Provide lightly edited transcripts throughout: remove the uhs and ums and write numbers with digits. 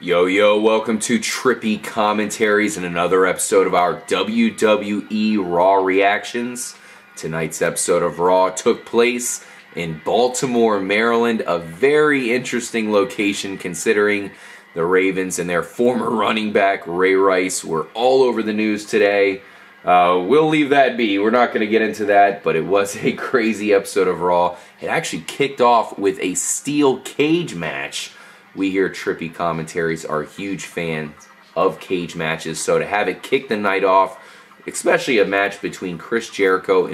Yo, yo, welcome to Trippy Commentaries and another episode of our WWE RAW reactions. Tonight's episode of RAW took place in Baltimore, Maryland, a very interesting location considering the Ravens and their former running back, Ray Rice, were all over the news today. We'll leave that be. We're not going to get into that, but it was a crazy episode of RAW. It actually kicked off with a steel cage match. We here at Trippy Commentaries are huge fans of cage matches, so to have it kick the night off, especially a match between Chris Jericho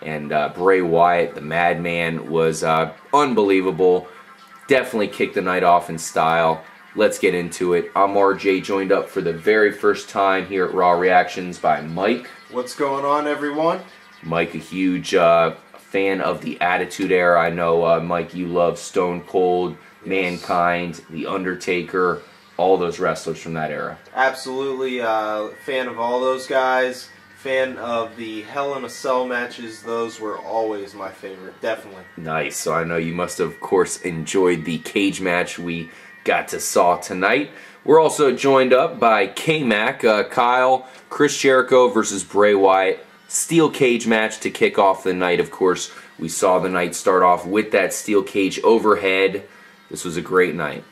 and Bray Wyatt, the Madman, was unbelievable. Definitely kicked the night off in style. Let's get into it. I'm RJ, joined up for the very first time here at Raw Reactions by Mike. What's going on, everyone? Mike, a huge fan of the Attitude Era. I know, Mike, you love Stone Cold, Mankind, The Undertaker, all those wrestlers from that era. Absolutely, fan of all those guys. Fan of the Hell in a Cell matches. Those were always my favorite, definitely. Nice. So I know you must have, of course, enjoyed the cage match we got to saw tonight. We're also joined up by K-Mac, Kyle, Chris Jericho versus Bray Wyatt. Steel cage match to kick off the night, of course. We saw the night start off with that steel cage overhead. This was a great night.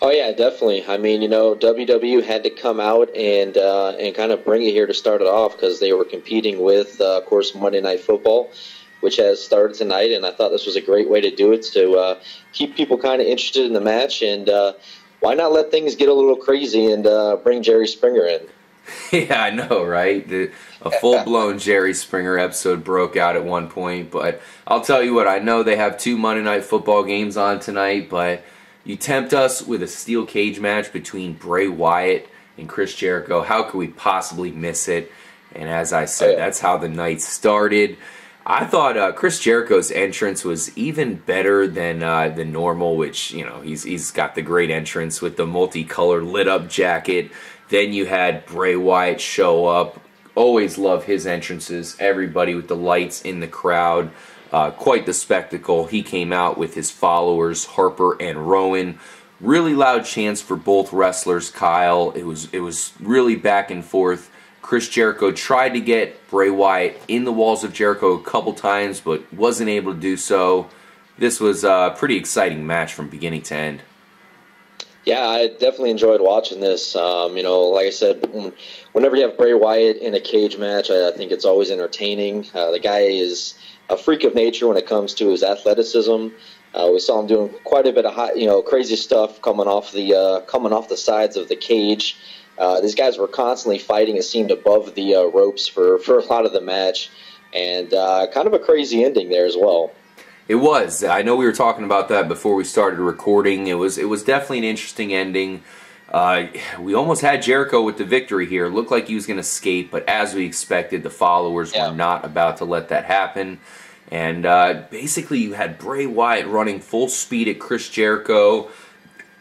Oh yeah, definitely. I mean, you know, WWE had to come out and kind of bring it here to start it off because they were competing with, of course, Monday Night Football, which has started tonight, and I thought this was a great way to do it to keep people kind of interested in the match, and why not let things get a little crazy and bring Jerry Springer in? Yeah, I know, right? A full-blown Jerry Springer episode broke out at one point, but I'll tell you what, I know they have 2 Monday Night Football games on tonight, but you tempt us with a steel cage match between Bray Wyatt and Chris Jericho. How could we possibly miss it? And as I said, that's how the night started. I thought Chris Jericho's entrance was even better than normal, which, you know, he's got the great entrance with the multicolored lit-up jacket. Then you had Bray Wyatt show up. Always love his entrances. Everybody with the lights in the crowd. Quite the spectacle. He came out with his followers, Harper and Rowan. Really loud chants for both wrestlers, Kyle. It was really back and forth. Chris Jericho tried to get Bray Wyatt in the walls of Jericho a couple times, but wasn't able to do so. This was a pretty exciting match from beginning to end. Yeah, I definitely enjoyed watching this. You know, like I said, whenever you have Bray Wyatt in a cage match, I think it's always entertaining. The guy is a freak of nature when it comes to his athleticism. We saw him doing quite a bit of crazy stuff coming off the sides of the cage. These guys were constantly fighting. It seemed above the ropes for a lot of the match, and kind of a crazy ending there as well. It was. I know we were talking about that before we started recording. It was definitely an interesting ending. We almost had Jericho with the victory here. It looked like he was going to escape, but as we expected, the followers were not about to let that happen. And basically, you had Bray Wyatt running full speed at Chris Jericho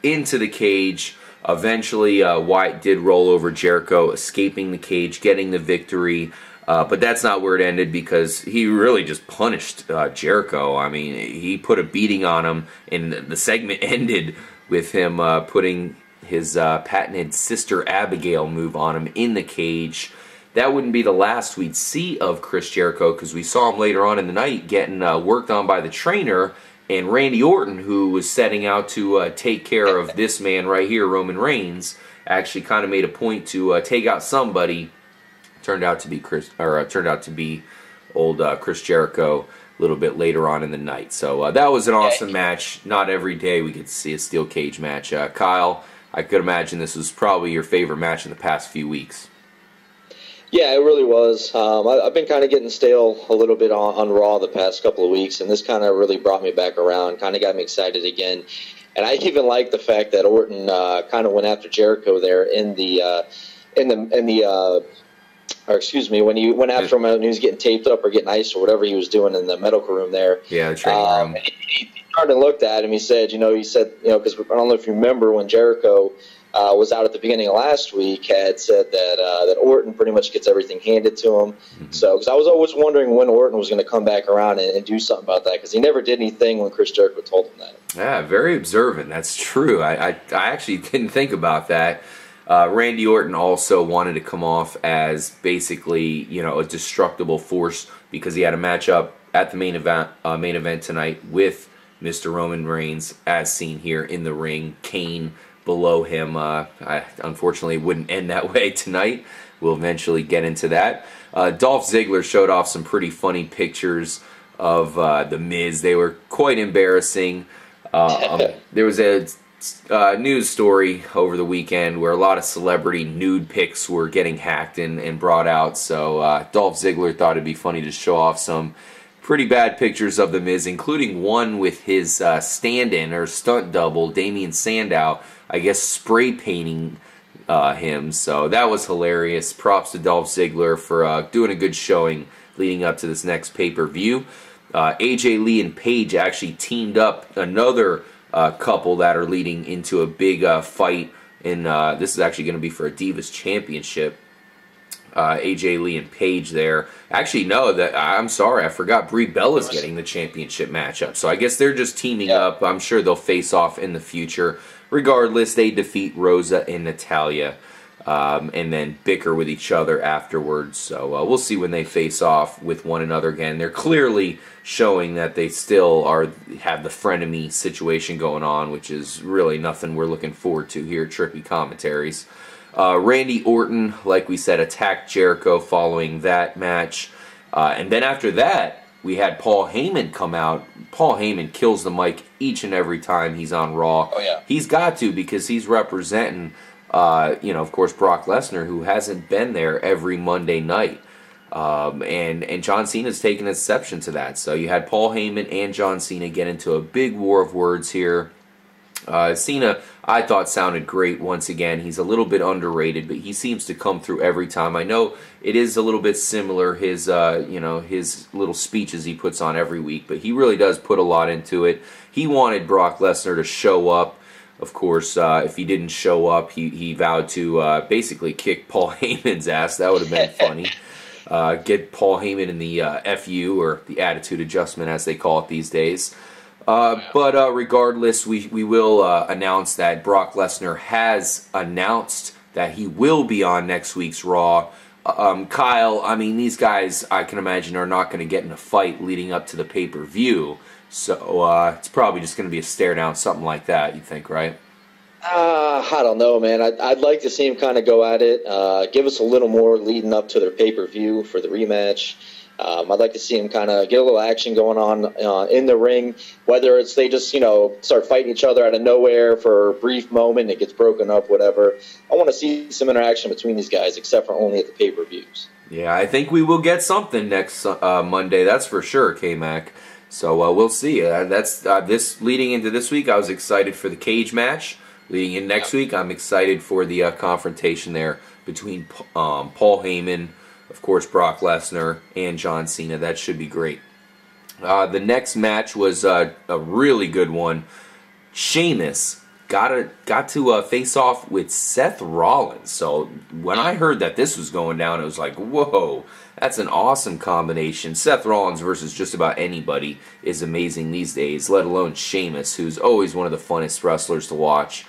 into the cage. Eventually, Wyatt did roll over Jericho, escaping the cage, getting the victory. But that's not where it ended because he really just punished Jericho. I mean, he put a beating on him, and the segment ended with him putting his patented Sister Abigail move on him in the cage. That wouldn't be the last we'd see of Chris Jericho because we saw him later on in the night getting worked on by the trainer, and Randy Orton, who was setting out to take care of this man right here, Roman Reigns, actually kind of made a point to take out somebody. Turned out to be old Chris Jericho a little bit later on in the night. So that was an awesome match. Not every day we get to see a steel cage match. Kyle, I could imagine this was probably your favorite match in the past few weeks. Yeah, it really was. I've been kind of getting stale a little bit on Raw the past couple of weeks, and this kind of really brought me back around, kind of got me excited again. And I even like the fact that Orton kind of went after Jericho there when he went after him when he was getting taped up or getting iced or whatever he was doing in the medical room there. Yeah, the training room. He turned and looked at him. He said, because I don't know if you remember when Jericho was out at the beginning of last week, had said that Orton pretty much gets everything handed to him. So, because I was always wondering when Orton was going to come back around and do something about that, because he never did anything when Chris Jericho told him that. Yeah, very observant. That's true. I actually didn't think about that. Randy Orton also wanted to come off as basically, a destructible force because he had a matchup at the main event tonight with Mr. Roman Reigns, as seen here in the ring. Kane below him. Unfortunately, it wouldn't end that way tonight. We'll eventually get into that. Dolph Ziggler showed off some pretty funny pictures of The Miz. They were quite embarrassing. There was a news story over the weekend where a lot of celebrity nude pics were getting hacked and brought out. So Dolph Ziggler thought it'd be funny to show off some pretty bad pictures of The Miz, including one with his stand-in or stunt double, Damian Sandow, I guess spray painting him. So that was hilarious. Props to Dolph Ziggler for doing a good showing leading up to this next pay-per-view. AJ Lee and Paige actually teamed up, another couple that are leading into a big fight. And this is actually going to be for a Divas Championship. AJ Lee and Paige there. Actually, no, I'm sorry, I forgot Brie Bella's getting the championship matchup. So I guess they're just teaming up. I'm sure they'll face off in the future. Regardless, they defeat Rosa and Natalya and then bicker with each other afterwards. So we'll see when they face off with one another again. They're clearly showing that they still have the frenemy situation going on, which is really nothing we're looking forward to here at Trippy Commentaries. Randy Orton, like we said, attacked Jericho following that match. And then after that, we had Paul Heyman come out. Paul Heyman kills the mic each and every time he's on Raw. Oh, yeah. He's got to, because he's representing, of course, Brock Lesnar, who hasn't been there every Monday night. And John Cena's taken exception to that. So you had Paul Heyman and John Cena get into a big war of words here. Cena, I thought, sounded great once again. He's a little bit underrated, but he seems to come through every time. I know it is a little bit similar, his his little speeches he puts on every week, but he really does put a lot into it. He wanted Brock Lesnar to show up. Of course, if he didn't show up, he vowed to basically kick Paul Heyman's ass. That would have been funny. Get Paul Heyman in the FU, or the attitude adjustment as they call it these days. But regardless, we will announce that Brock Lesnar has announced that he will be on next week's Raw. Kyle, I mean, these guys, I can imagine, are not going to get in a fight leading up to the pay-per-view. So it's probably just going to be a stare-down, something like that, you think, right? I don't know, man. I'd like to see him kind of go at it. Give us a little more leading up to their pay-per-view for the rematch. I'd like to see him kind of get a little action going on in the ring, whether it's they just, start fighting each other out of nowhere for a brief moment, it gets broken up, whatever. I want to see some interaction between these guys, except for only at the pay-per-views. Yeah, I think we will get something next Monday, that's for sure, K-Mac. So we'll see. This leading into this week, I was excited for the cage match. Leading in next week, I'm excited for the confrontation there between Paul Heyman, of course, Brock Lesnar, and John Cena. That should be great. The next match was a really good one. Sheamus got to face off with Seth Rollins. So when I heard that this was going down, it was like, whoa, that's an awesome combination. Seth Rollins versus just about anybody is amazing these days, let alone Sheamus, who's always one of the funnest wrestlers to watch.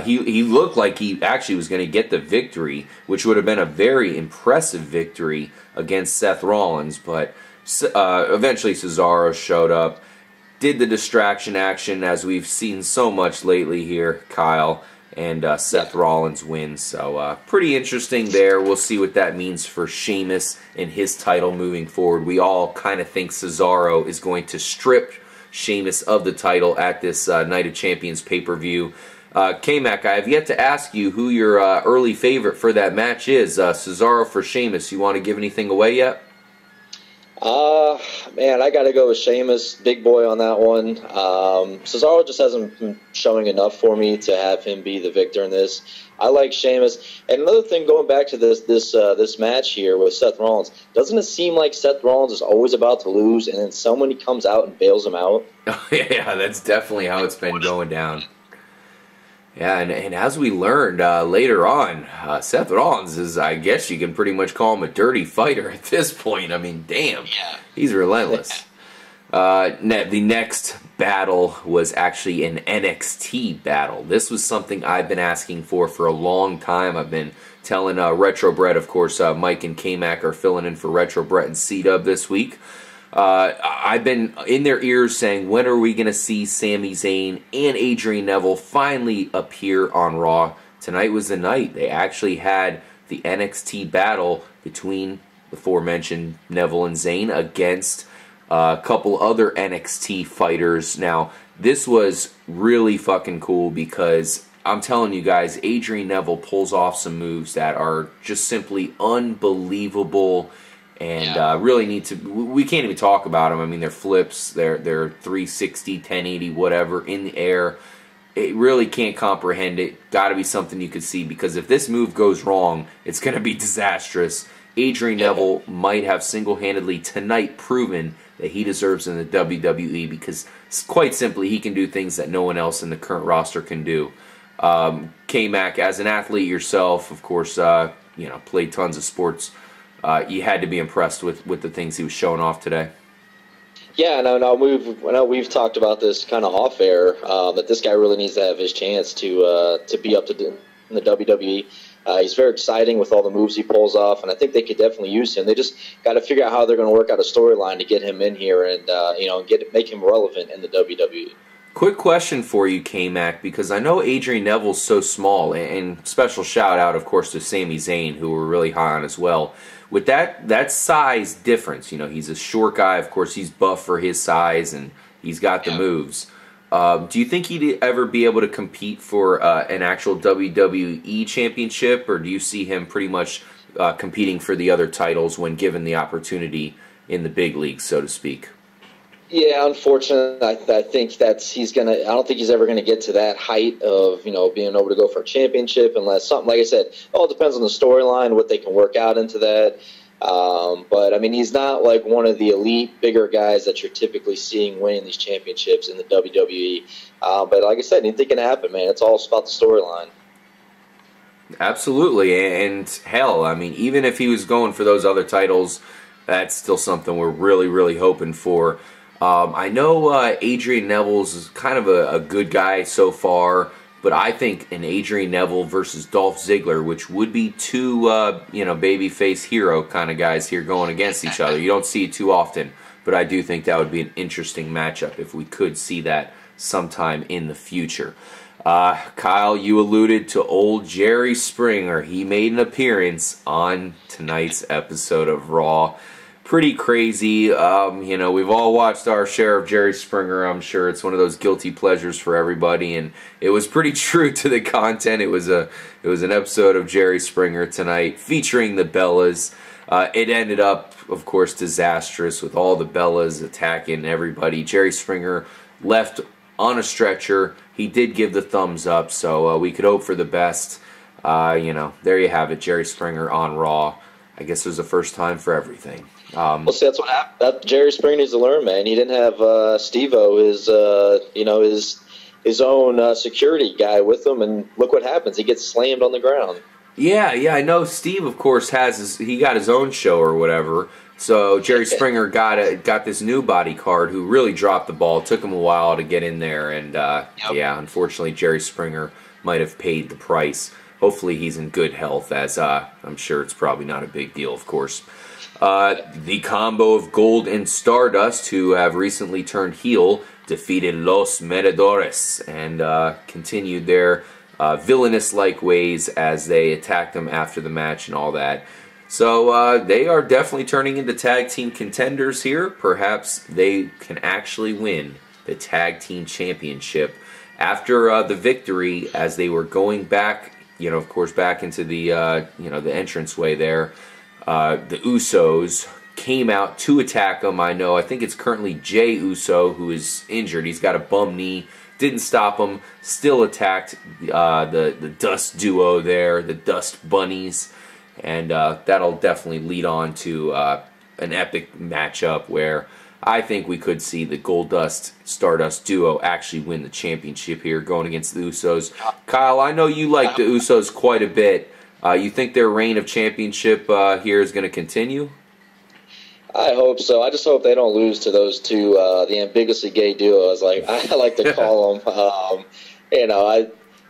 He looked like he actually was going to get the victory, which would have been a very impressive victory against Seth Rollins, but eventually Cesaro showed up, did the distraction action, as we've seen so much lately here, Kyle, and Seth Rollins wins. So pretty interesting there. We'll see what that means for Sheamus and his title moving forward. We all kind of think Cesaro is going to strip Sheamus of the title at this Night of Champions pay-per-view. K-Mac, I have yet to ask you who your early favorite for that match is. Cesaro for Sheamus. You want to give anything away yet? Man, I got to go with Sheamus, big boy on that one. Cesaro just hasn't been showing enough for me to have him be the victor in this. I like Sheamus. And another thing, going back to this match here with Seth Rollins, doesn't it seem like Seth Rollins is always about to lose, and then someone comes out and bails him out? Yeah, that's definitely how it's been going down. Yeah, and as we learned later on, Seth Rollins is, I guess you can pretty much call him a dirty fighter at this point. I mean, damn, he's relentless. The next battle was actually an NXT battle. This was something I've been asking for a long time. I've been telling Retro Brett, of course, Mike and K-Mac are filling in for Retro Brett and C-Dub this week. I've been in their ears saying, when are we going to see Sami Zayn and Adrian Neville finally appear on Raw? Tonight was the night. They actually had the NXT battle between the aforementioned Neville and Zayn against a couple other NXT fighters. Now, this was really fucking cool because I'm telling you guys, Adrian Neville pulls off some moves that are just simply unbelievable. And really need to, we can't even talk about them. I mean, their flips, their 360, 1080, whatever, in the air. It really can't comprehend it. Got to be something you could see, because if this move goes wrong, it's going to be disastrous. Adrian Neville might have single-handedly tonight proven that he deserves in the WWE, because quite simply, he can do things that no one else in the current roster can do. K-Mac, as an athlete yourself, of course, played tons of sports. You had to be impressed with the things he was showing off today. Yeah, no, we've talked about this kind of off air, that this guy really needs to have his chance to be up to in the WWE. He's very exciting with all the moves he pulls off, and I think they could definitely use him. They just got to figure out how they're going to work out a storyline to get him in here and make him relevant in the WWE. Quick question for you, K-Mac, because I know Adrian Neville's so small, and special shout out, of course, to Sami Zayn, who we're really high on as well. With that size difference, he's a short guy. Of course, he's buff for his size, and he's got the moves. Do you think he'd ever be able to compete for an actual WWE championship, or do you see him pretty much competing for the other titles when given the opportunity in the big leagues, so to speak? Yeah, unfortunately, I think I don't think he's ever gonna get to that height of being able to go for a championship, unless something, like I said, it depends on the storyline, what they can work out into that. But I mean, he's not like one of the elite bigger guys that you're typically seeing winning these championships in the WWE. But like I said, anything can happen, man. It's all about the storyline. Absolutely, and hell, I mean, even if he was going for those other titles, that's still something we're really, really hoping for. I know Adrian Neville's kind of a good guy so far, but I think an Adrian Neville versus Dolph Ziggler, which would be two, babyface hero kind of guys here going against each other. You don't see it too often, but I do think that would be an interesting matchup if we could see that sometime in the future. Kyle, you alluded to old Jerry Springer. He made an appearance on tonight's episode of Raw. Pretty crazy. We've all watched our share of Jerry Springer. I'm sure it's one of those guilty pleasures for everybody, and it was pretty true to the content. It was an episode of Jerry Springer tonight featuring the Bellas. It ended up, of course, disastrous with all the Bellas attacking everybody. Jerry Springer left on a stretcher. He did give the thumbs up, so we could hope for the best. There you have it, Jerry Springer on Raw. I guess it was the first time for everything. Well, see, that's what happened. Jerry Springer needs to learn, man. He didn't have Steve-O, his own security guy with him, and look what happens. He gets slammed on the ground. Yeah, I know Steve, of course, got his own show or whatever. So Jerry Springer got this new bodyguard who really dropped the ball. It took him a while to get in there, and unfortunately, Jerry Springer might have paid the price. Hopefully, he's in good health, as I'm sure it's probably not a big deal, of course. The combo of Gold and Stardust, who have recently turned heel, defeated Los Meredores and continued their villainous-like ways as they attacked them after the match and all that. So they are definitely turning into tag team contenders here. Perhaps they can actually win the tag team championship after the victory, as they were going back, of course, back into the the entranceway there. The Usos came out to attack him. I think it's currently Jey Uso who is injured. He's got a bum knee. Didn't stop him. Still attacked the Dust duo there, the Dust Bunnies. And that'll definitely lead on to an epic matchup where I think we could see the Goldust Stardust duo actually win the championship here, going against the Usos. Kyle, I know you like the Usos quite a bit. You think their reign of championship here is going to continue? I hope so. I just hope they don't lose to those two, the ambiguously gay duos, like I like to call them.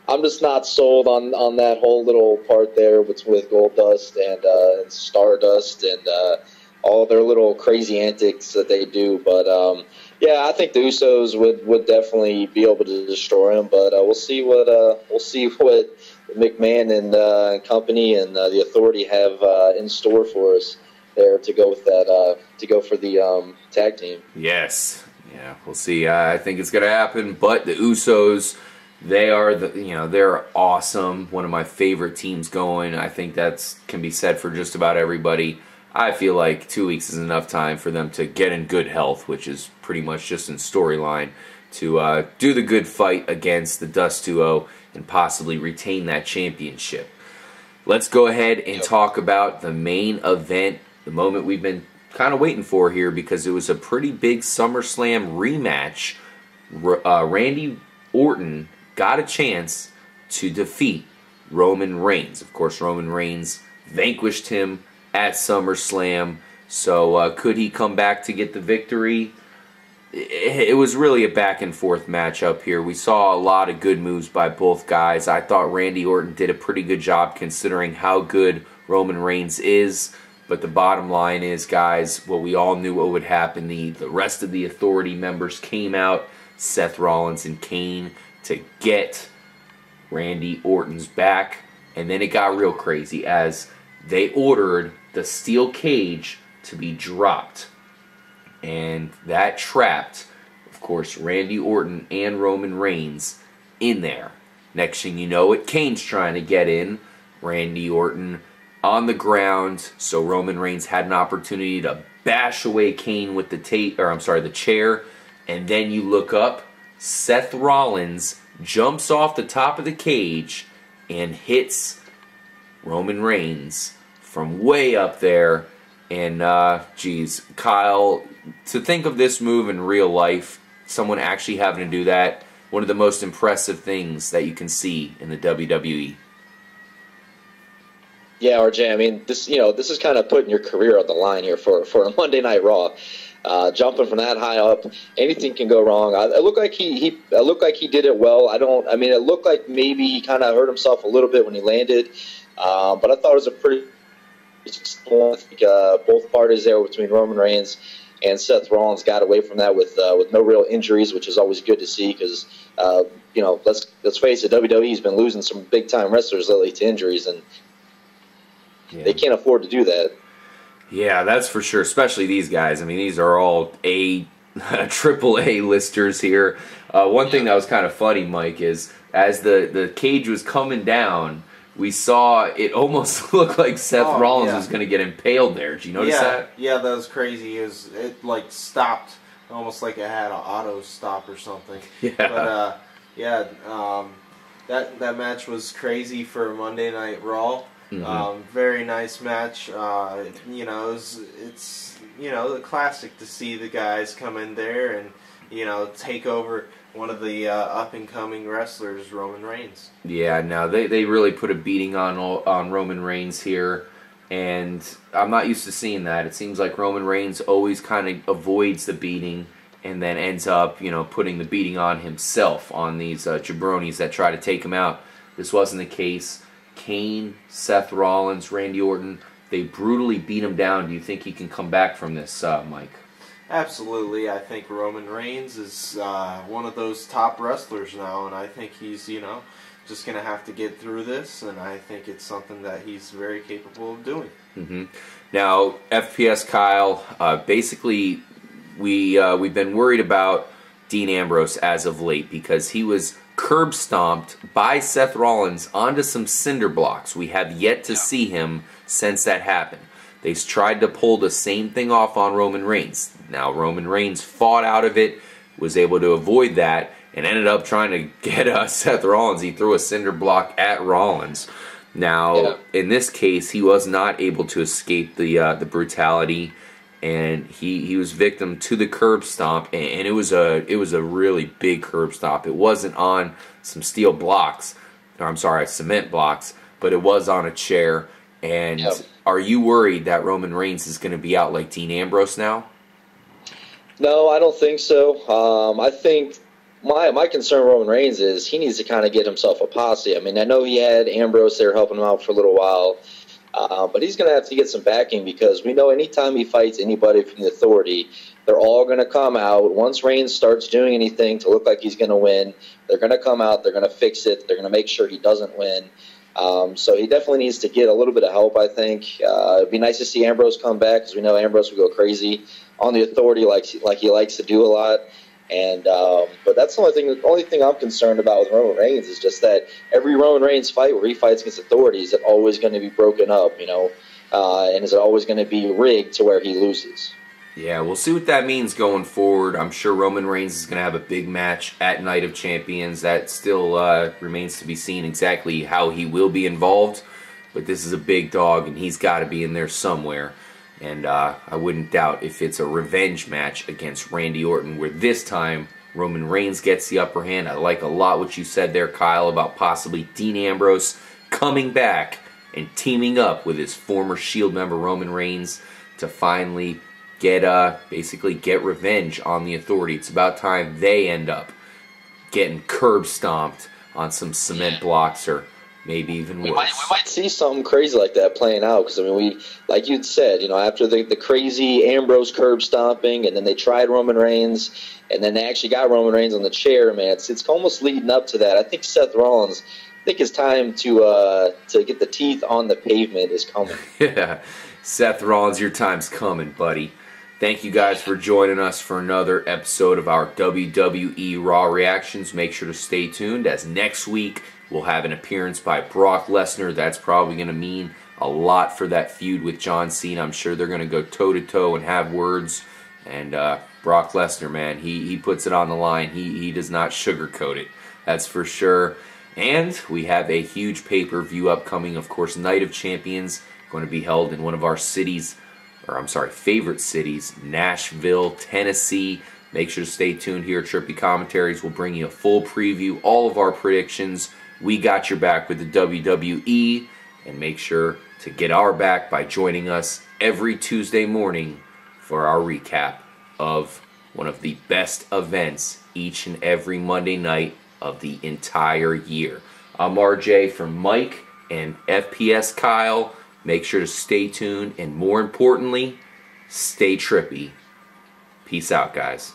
I'm just not sold on that whole little part there with Goldust and Stardust and all their little crazy antics that they do. But yeah, I think the Usos would definitely be able to destroy them. But we'll see what McMahon and company and the Authority have in store for us there to go with that to go for the tag team. Yes, yeah, we'll see. I think it's gonna happen. But the Usos, they're awesome. One of my favorite teams going. I think that can be said for just about everybody. I feel like 2 weeks is enough time for them to get in good health, which is pretty much just in storyline, to do the good fight against the Dust Duo and possibly retain that championship. Let's go ahead and talk about the main event, the moment we've been kind of waiting for here, because it was a pretty big SummerSlam rematch. Randy Orton got a chance to defeat Roman Reigns. Of course, Roman Reigns vanquished him at SummerSlam. So could he come back to get the victory? It was really a back and forth matchup here. We saw a lot of good moves by both guys. I thought Randy Orton did a pretty good job considering how good Roman Reigns is. But the bottom line is, guys, what we all knew what would happen. The rest of the Authority members came out, Seth Rollins and Kane, to get Randy Orton's back. And then it got real crazy as they ordered the steel cage to be dropped. And that trapped, of course, Randy Orton and Roman Reigns in there. Next thing you know it, Kane's trying to get in. Randy Orton on the ground, so Roman Reigns had an opportunity to bash away Kane with the chair. And then you look up, Seth Rollins jumps off the top of the cage and hits Roman Reigns from way up there. And, geez, Kyle, to think of this move in real life, someone actually having to do that, one of the most impressive things that you can see in the WWE. Yeah, RJ, I mean, this is kind of putting your career on the line here for a Monday Night Raw. Jumping from that high up, anything can go wrong. It looked like he did it well. It looked like maybe he kind of hurt himself a little bit when he landed, but I thought it was a pretty. I think both parties there between Roman Reigns and Seth Rollins got away from that with no real injuries, which is always good to see because let's face it, WWE's been losing some big time wrestlers lately to injuries, and they can't afford to do that. Yeah, that's for sure, especially these guys. I mean, these are all triple A listers here. One thing that was kind of funny, Mike, is as the cage was coming down, we saw it almost looked like Seth Rollins was going to get impaled there. Did you notice that? Yeah, that was crazy. It like stopped, almost like it had an auto stop or something. Yeah. But that match was crazy for Monday Night Raw. Mm-hmm. Very nice match. It's the classic to see the guys come in there and take over one of the up and coming wrestlers, Roman Reigns. Yeah, no, they really put a beating on Roman Reigns here, and I'm not used to seeing that. It seems like Roman Reigns always kind of avoids the beating and then ends up putting the beating on himself on these jabronis that try to take him out. This wasn't the case. Kane, Seth Rollins, Randy Orton, they brutally beat him down. Do you think he can come back from this, Mike? Absolutely. I think Roman Reigns is one of those top wrestlers now, and I think he's, just going to have to get through this, and I think it's something that he's very capable of doing. Mm-hmm. Now, FPS Kyle, basically, we've been worried about Dean Ambrose as of late because he was curb stomped by Seth Rollins onto some cinder blocks. We have yet to see him since that happened. They tried to pull the same thing off on Roman Reigns. Now, Roman Reigns fought out of it, was able to avoid that, and ended up trying to get Seth Rollins. He threw a cinder block at Rollins. Now, in this case, he was not able to escape the brutality, and he was victim to the curb stomp, and it was a really big curb stomp. It wasn't on some steel blocks, or I'm sorry, cement blocks, but it was on a chair. And are you worried that Roman Reigns is going to be out like Dean Ambrose now? No, I don't think so. I think my concern with Roman Reigns is he needs to kind of get himself a posse. I mean, I know he had Ambrose there helping him out for a little while, but he's going to have to get some backing, because we know anytime he fights anybody from the Authority, they're all going to come out. Once Reigns starts doing anything to look like he's going to win, they're going to come out, they're going to fix it, they're going to make sure he doesn't win. So he definitely needs to get a little bit of help, I think. It'd be nice to see Ambrose come back, because we know Ambrose will go crazy on the Authority like he likes to do a lot. And but that's the only thing I'm concerned about with Roman Reigns is just that every Roman Reigns fight where he fights against Authority, is it always going to be broken up, and is it always going to be rigged to where he loses? Yeah, we'll see what that means going forward. I'm sure Roman Reigns is going to have a big match at Night of Champions. That still remains to be seen exactly how he will be involved. But this is a big dog, and he's got to be in there somewhere. And I wouldn't doubt if it's a revenge match against Randy Orton, where this time Roman Reigns gets the upper hand. I like a lot what you said there, Kyle, about possibly Dean Ambrose coming back and teaming up with his former Shield member Roman Reigns to finally basically get revenge on the Authority. It's about time they end up getting curb stomped on some cement blocks, or maybe even worse. We might see something crazy like that playing out, because I mean, we, like you'd said, after the crazy Ambrose curb stomping, and then they tried Roman Reigns, and then they actually got Roman Reigns on the chair. Man, it's almost leading up to that. I think Seth Rollins, his time to get the teeth on the pavement is coming. Yeah, Seth Rollins, your time's coming, buddy. Thank you guys for joining us for another episode of our WWE Raw reactions. Make sure to stay tuned, as next week we'll have an appearance by Brock Lesnar. That's probably going to mean a lot for that feud with John Cena. I'm sure they're going to go toe-to-toe and have words. And Brock Lesnar, man, he puts it on the line. He does not sugarcoat it. That's for sure. And we have a huge pay-per-view upcoming. Of course, Night of Champions, going to be held in one of our favorite cities, Nashville, Tennessee. Make sure to stay tuned here at Trippy Commentaries. We'll bring you a full preview, all of our predictions. We got your back with the WWE. And make sure to get our back by joining us every Tuesday morning for our recap of one of the best events each and every Monday night of the entire year. I'm RJ from Mike and FPS Kyle. Make sure to stay tuned, and more importantly, stay trippy. Peace out, guys.